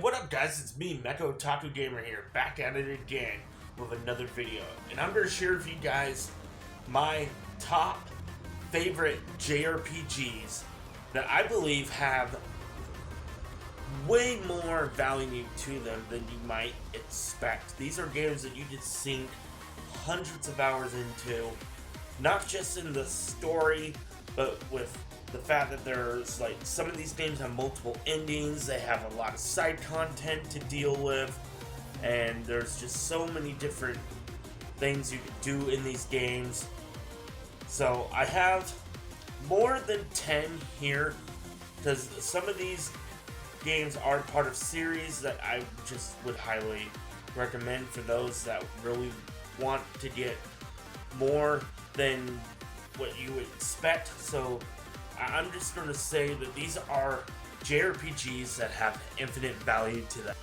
what up guys, it's me, Mecha Otaku Gamer here, back at it again with another video. And I'm going to share with you guys my top favorite JRPGs that I believe have way more value to them than you might expect. These are games that you can sink hundreds of hours into, not just in the story, but with the fact that there's like some of these games have multiple endings, they have a lot of side content to deal with, and there's just so many different things you can do in these games. So I have more than 10 here because some of these games are part of series that I just would highly recommend for those that really want to get more than what you would expect. So I'm just going to say that these are JRPGs that have infinite value to them.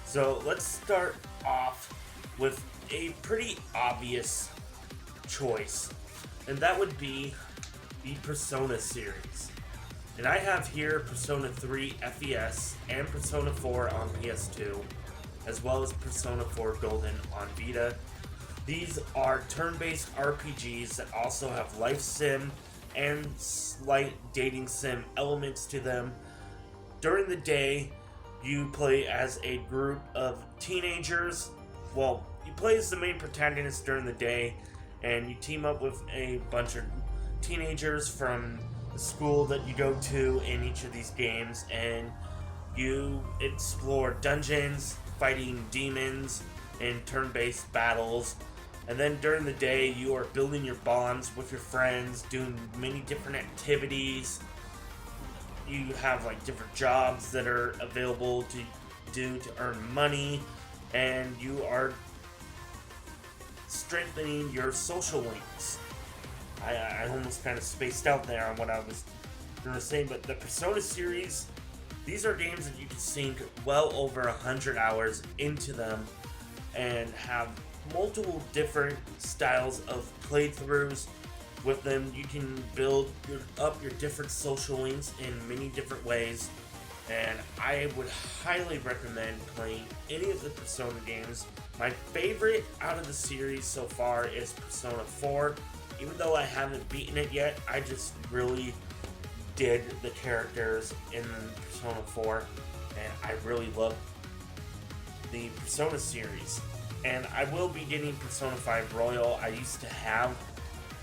So let's start off with a pretty obvious choice, and that would be the Persona series. And I have here Persona 3 FES and Persona 4 on PS2, as well as Persona 4 Golden on Vita. These are turn-based RPGs that also have life sim and slight dating sim elements to them. During the day, you play as a group of teenagers. Well, you play as the main protagonist during the day, and you team up with a bunch of teenagers from the school that you go to in each of these games, and you explore dungeons, fighting demons in turn-based battles. And then during the day, you are building your bonds with your friends, doing many different activities. You have like different jobs that are available to do to earn money, and you are strengthening your social links. I almost kind of spaced out there on what I was going to say, but the Persona series, these are games that you can sink well over 100 hours into them and have multiple different styles of playthroughs with them. You can build up your different social links in many different ways, and I would highly recommend playing any of the Persona games. My favorite out of the series so far is Persona 4. Even though I haven't beaten it yet, I just really did the characters in Persona 4, and I really love the Persona series. And I will be getting Persona 5 Royal. I used to have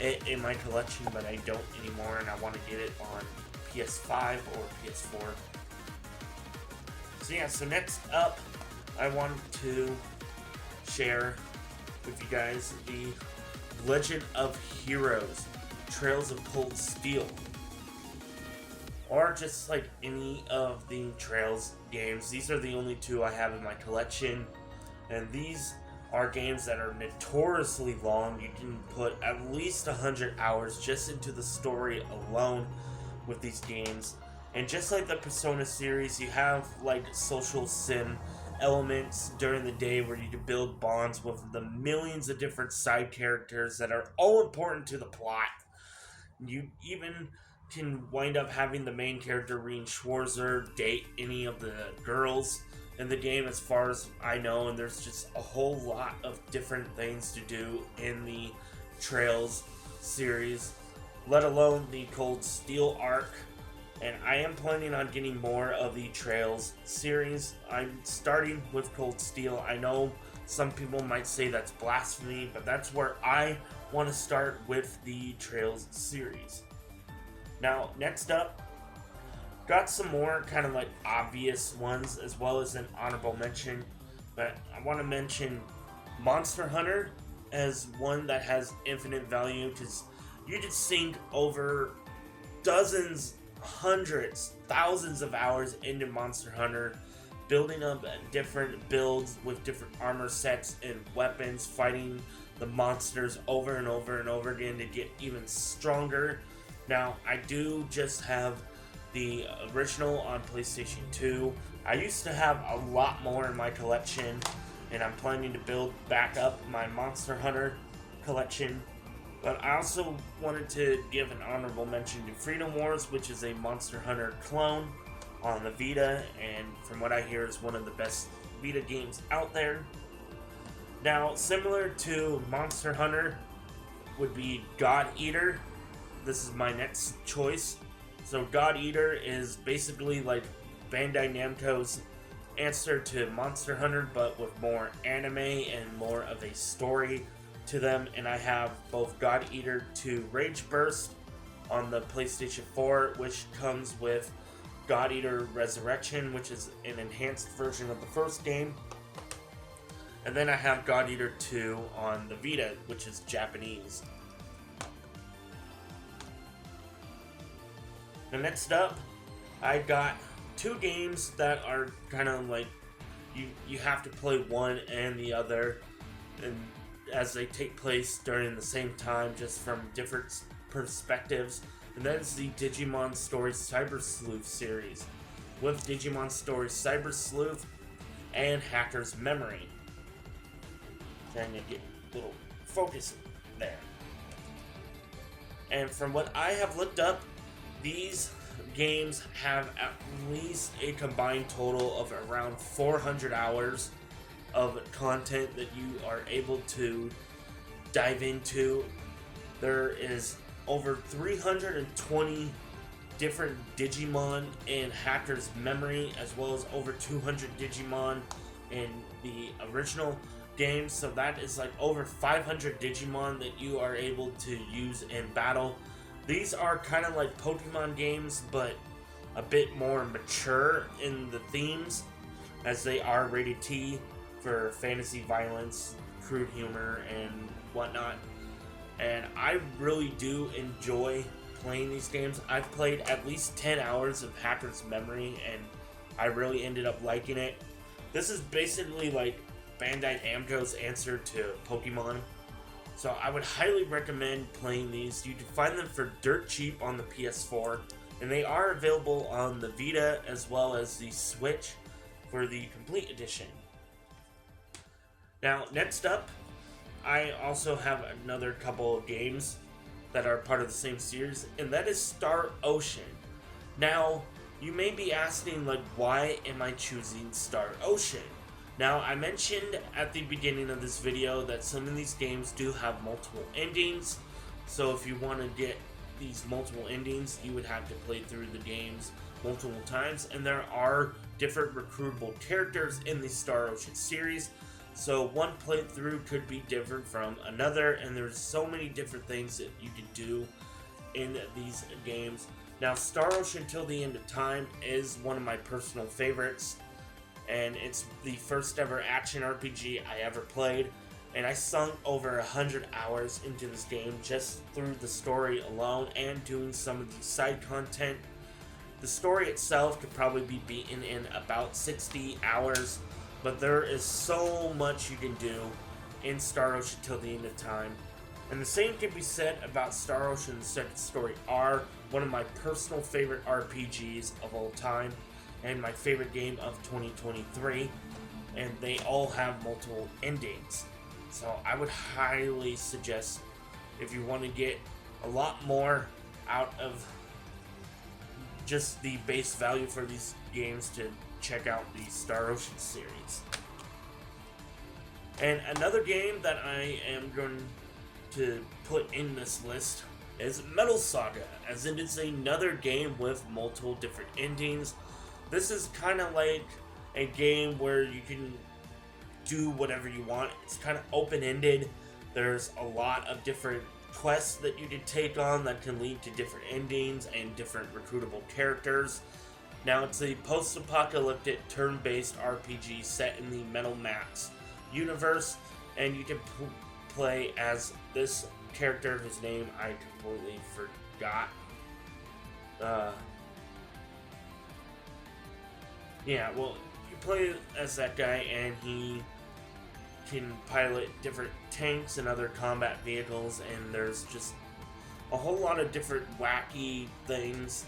it in my collection, but I don't anymore, and I want to get it on PS5 or PS4. So yeah, so next up, I wanted to share with you guys the Legend of Heroes, Trails of Cold Steel. Or just like any of the Trails games. These are the only two I have in my collection, and these are games that are notoriously long. You can put at least 100 hours just into the story alone with these games. And just like the Persona series, you have like social sim elements during the day where you can build bonds with the millions of different side characters that are all important to the plot. You even can wind up having the main character, Reen Schwarzer, date any of the girls in the game as far as I know, and there's just a whole lot of different things to do in the Trails series, let alone the Cold Steel arc. And I am planning on getting more of the Trails series. I'm starting with Cold Steel. I know some people might say that's blasphemy, but that's where I want to start with the Trails series. Now, next up, got some more kind of like obvious ones as well as an honorable mention, but I want to mention Monster Hunter as one that has infinite value because you can sink over dozens, hundreds, thousands of hours into Monster Hunter, building up different builds with different armor sets and weapons, fighting the monsters over and over and over again to get even stronger. Now, I do just have the original on PlayStation 2. I used to have a lot more in my collection, and I'm planning to build back up my Monster Hunter collection. But I also wanted to give an honorable mention to Freedom Wars, which is a Monster Hunter clone. on the Vita, and from what I hear is one of the best Vita games out there. Now, similar to Monster Hunter would be God Eater. This is my next choice. So God Eater is basically like Bandai Namco's answer to Monster Hunter, but with more anime and more of a story to them. And I have both God Eater 2 Rage Burst on the PlayStation 4, which comes with God Eater Resurrection, which is an enhanced version of the first game. And then I have God Eater 2 on the Vita, which is Japanese. Now next up, I got two games that are kind of like you have to play one and the other, and as they take place during the same time, just from different perspectives. And that is the Digimon Story Cyber Sleuth series, with Digimon Story Cyber Sleuth and Hacker's Memory. Trying to get a little focus there. And from what I have looked up, these games have at least a combined total of around 400 hours of content that you are able to dive into. There is over 320 different Digimon in Hacker's Memory, as well as over 200 Digimon in the original game. So that is like over 500 Digimon that you are able to use in battle. These are kind of like Pokemon games, but a bit more mature in the themes, as they are rated T for fantasy violence, crude humor, and whatnot. And I really do enjoy playing these games. I've played at least 10 hours of Hacker's Memory, and I really ended up liking it. This is basically like Bandai Namco's answer to Pokemon. So I would highly recommend playing these. You can find them for dirt cheap on the PS4, and they are available on the Vita as well as the Switch for the Complete Edition. Now, next up, I also have another couple of games that are part of the same series, and that is Star Ocean. Now, you may be asking, like, why am I choosing Star Ocean? Now, I mentioned at the beginning of this video that some of these games do have multiple endings, so if you want to get these multiple endings, you would have to play through the games multiple times, and there are different recruitable characters in the Star Ocean series, so one playthrough could be different from another, and there's so many different things that you can do in these games. Now, Star Ocean Till the End of Time is one of my personal favorites, and it's the first ever action RPG I ever played, and I sunk over 100 hours into this game just through the story alone and doing some of the side content. The story itself could probably be beaten in about 60 hours, but there is so much you can do in Star Ocean Till the End of Time. And the same can be said about Star Ocean The Second Story R, one of my personal favorite RPGs of all time, and my favorite game of 2023, and they all have multiple endings. So I would highly suggest, if you want to get a lot more out of just the base value for these games, to check out the Star Ocean series. And another game that I am going to put in this list is Metal Saga, as it is another game with multiple different endings. This is kind of like a game where you can do whatever you want. It's kind of open-ended. There's a lot of different quests that you can take on that can lead to different endings and different recruitable characters. Now, it's a post-apocalyptic turn-based RPG set in the Metal Max universe, and you can play as this character whose name I completely forgot. Yeah, well, you play as that guy, and he can pilot different tanks and other combat vehicles, and there's just a whole lot of different wacky things,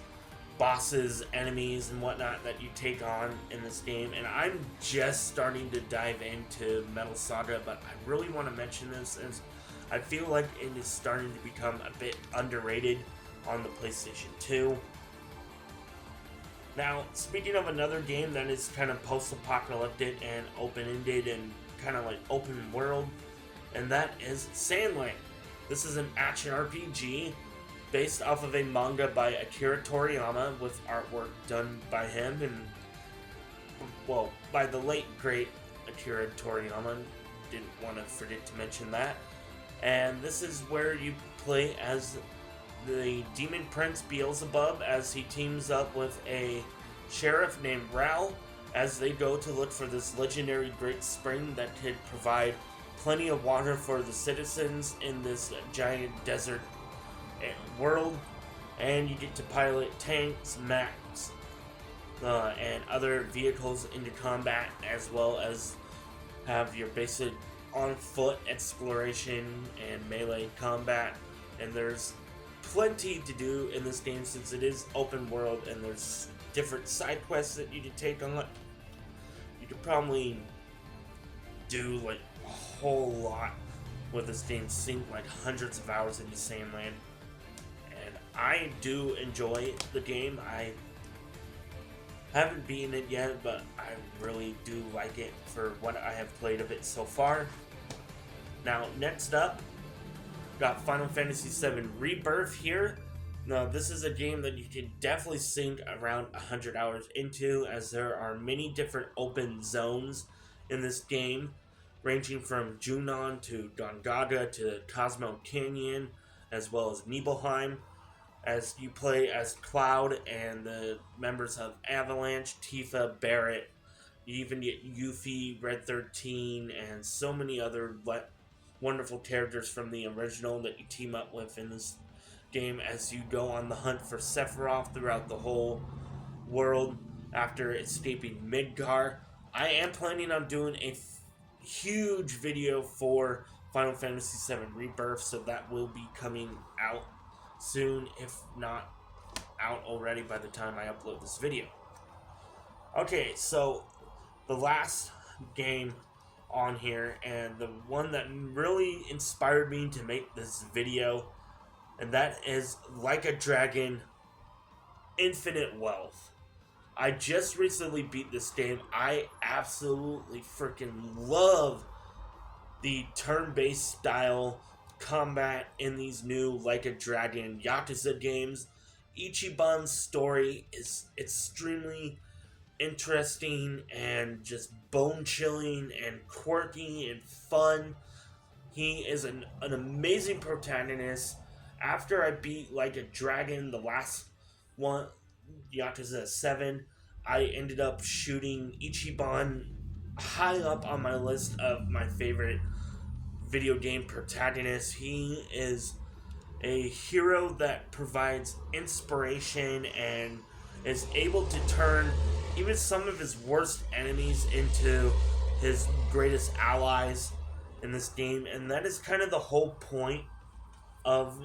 bosses, enemies, and whatnot that you take on in this game. And I'm just starting to dive into Metal Saga, but I really want to mention this as I feel like it is starting to become a bit underrated on the PlayStation 2. Now, speaking of another game that is kind of post-apocalyptic and open-ended and kind of like open world, and that is Sandland. This is an action RPG based off of a manga by Akira Toriyama with artwork done by him and, well, by the late great Akira Toriyama. Didn't want to forget to mention that. And this is where you play as the Demon Prince Beelzebub as he teams up with a sheriff named Ral as they go to look for this legendary great spring that could provide plenty of water for the citizens in this giant desert world. And you get to pilot tanks, mechs, and other vehicles into combat, as well as have your basic on-foot exploration and melee combat. And there's plenty to do in this game since it is open world, and there's different side quests that you can take on. You could probably do like a whole lot with this game, sink like hundreds of hours into Sandland. And I do enjoy the game. I haven't beaten it yet, but I really do like it for what I have played of it so far. Now, next up, got Final Fantasy VII Rebirth here. Now, this is a game that you can definitely sink around 100 hours into, as there are many different open zones in this game, ranging from Junon to Gongaga to Cosmo Canyon, as well as Nibelheim, as you play as Cloud and the members of Avalanche, Tifa, Barrett. You even get Yuffie, Red 13, and so many other wonderful characters from the original that you team up with in this game as you go on the hunt for Sephiroth throughout the whole world after escaping Midgar. I am planning on doing a huge video for Final Fantasy VII Rebirth, so that will be coming out soon, if not out already by the time I upload this video. Okay, so the last game on here, and the one that really inspired me to make this video, and that is Like a Dragon Infinite Wealth. I just recently beat this game. I absolutely freaking love the turn-based style combat in these new Like a Dragon Yakuza games. Ichiban's story is extremely interesting and just bone-chilling and quirky and fun. He is an amazing protagonist. After I beat Like a Dragon, the last one, Yakuza 7, I ended up shooting Ichiban high up on my list of my favorite video game protagonists. He is a hero that provides inspiration and is able to turn even some of his worst enemies into his greatest allies in this game. And that is kind of the whole point of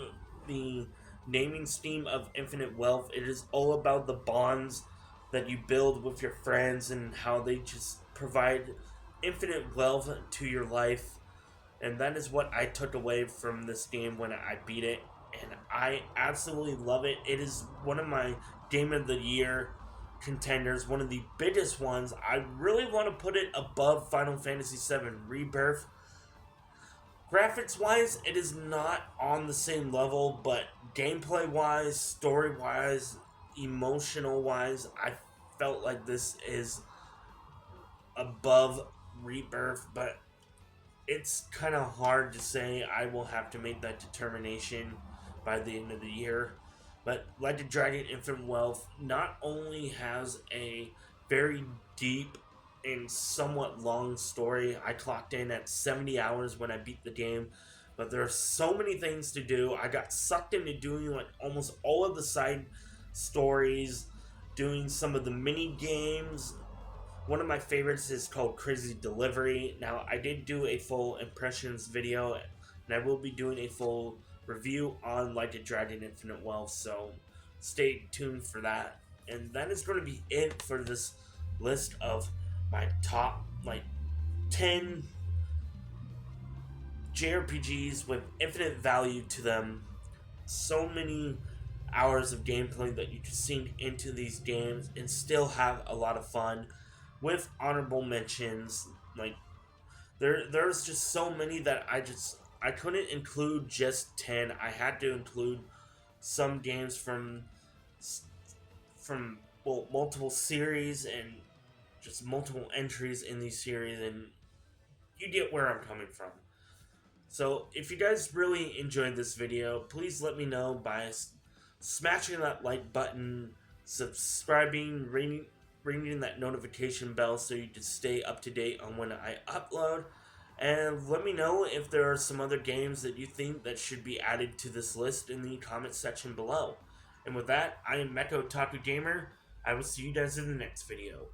the naming scheme of Infinite Wealth. It is all about the bonds that you build with your friends and how they just provide infinite wealth to your life. And that is what I took away from this game when I beat it, and I absolutely love it. It is one of my Game of the Year contenders, one of the biggest ones. I really want to put it above Final Fantasy VII Rebirth. Graphics-wise, it is not on the same level, but gameplay-wise, story-wise, emotional-wise, I felt like this is above Rebirth, but it's kind of hard to say. I will have to make that determination by the end of the year. But Like a Dragon Infinite Wealth not only has a very deep and somewhat long story. I clocked in at 70 hours when I beat the game, but there are so many things to do. I got sucked into doing like almost all of the side stories, doing some of the mini games. One of my favorites is called Crazy Delivery. Now, I did do a full impressions video, and I will be doing a full review on Like a Dragon Infinite Wealth, so stay tuned for that. And that is going to be it for this list of my top 10 JRPGs with infinite value to them. So many hours of gameplay that you can sink into these games and still have a lot of fun with honorable mentions. Like there's just so many that I couldn't include just 10. I had to include some games from well, multiple series and just multiple entries in these series, and you get where I'm coming from. So if you guys really enjoyed this video, please let me know by smashing that like button, subscribing, ringing that notification bell so you can stay up to date on when I upload. And let me know if there are some other games that you think that should be added to this list in the comment section below. And with that, I am Mecha Otaku Gamer. I will see you guys in the next video.